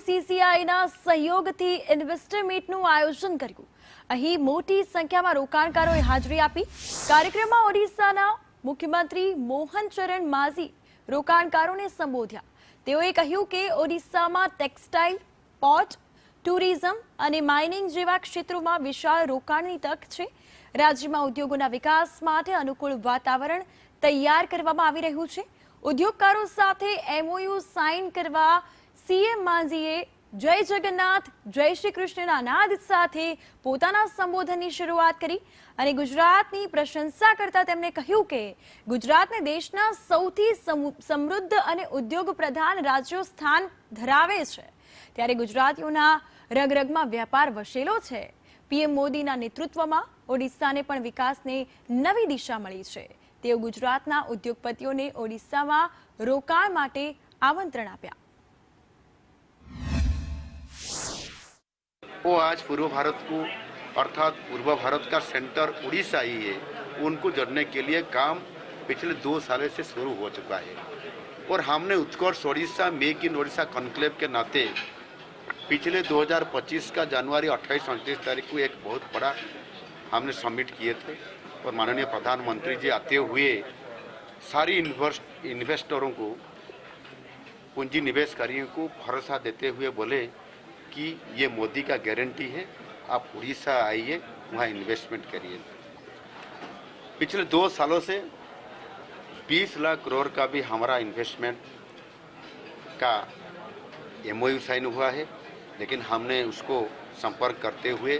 बीसीसीआईના સહયોગથી ઇન્વેસ્ટર મીટનું આયોજન કર્યું। અહીં મોટી સંખ્યામાં રોકાણકારોએ હાજરી આપી। કાર્યક્રમમાં ઓડિશાના મુખ્યમંત્રી મોહન ચરણ માઝી રોકાણકારોને સંબોધ્યા। તેઓએ કહ્યું કે ઓડિશામાં ટેક્સટાઇલ, પોર્ટ, ટુરિઝમ અને માઇનિંગ જેવા ક્ષેત્રોમાં વિશાળ રોકાણની તક છે। રાજ્યમાં ઉદ્યોગોના વિકાસ માટે અનુકૂળ વાતાવરણ તૈયાર કરવામાં આવી રહ્યું છે। ઉદ્યોગકારો સાથે એમઓયુ સાઇન કરવા सीएम मांझीए जय जगन्नाथ जय श्री कृष्णना नाद साथे पोताना संबोधननी शुरुआत करी अने गुजरातनी प्रशंसा करता तेमणे कह्युं के गुजरातने देशना सौथी समृद्ध अने उद्योग प्रधान राज्यों स्थान धरावे छे। त्यारे गुजरातीओना रगरगमां व्यापार वसेलो छे। पीएम मोदीना नेतृत्वमां ओडिशाने पण विकासने नवी दिशा मळी छे। तेओ गुजरातना उद्योगपतिओने ओडिशामां रोकाण माटे आमंत्रण आप्या। वो आज पूर्व भारत को अर्थात पूर्व भारत का सेंटर उड़ीसा ही है, उनको जोड़ने के लिए काम पिछले 2 साल से शुरू हो चुका है। और हमने Utkarsh Odisha make in Odisha conclave के नाते पिछले 2025 का जनवरी 28-29 तारीख को एक बहुत बड़ा हमने समिट किए थे। और माननीय प्रधानमंत्री जी आते हुए सारी इन्वेस्टरों को, पूंजी निवेशकारियों को भरोसा देते हुए बोले कि ये मोदी का गारंटी है, आप उड़ीसा आइए, वहाँ इन्वेस्टमेंट करिए। पिछले 2 सालों से 20 लाख करोड़ का भी हमारा इन्वेस्टमेंट का एमओयू साइन हुआ है, लेकिन हमने उसको संपर्क करते हुए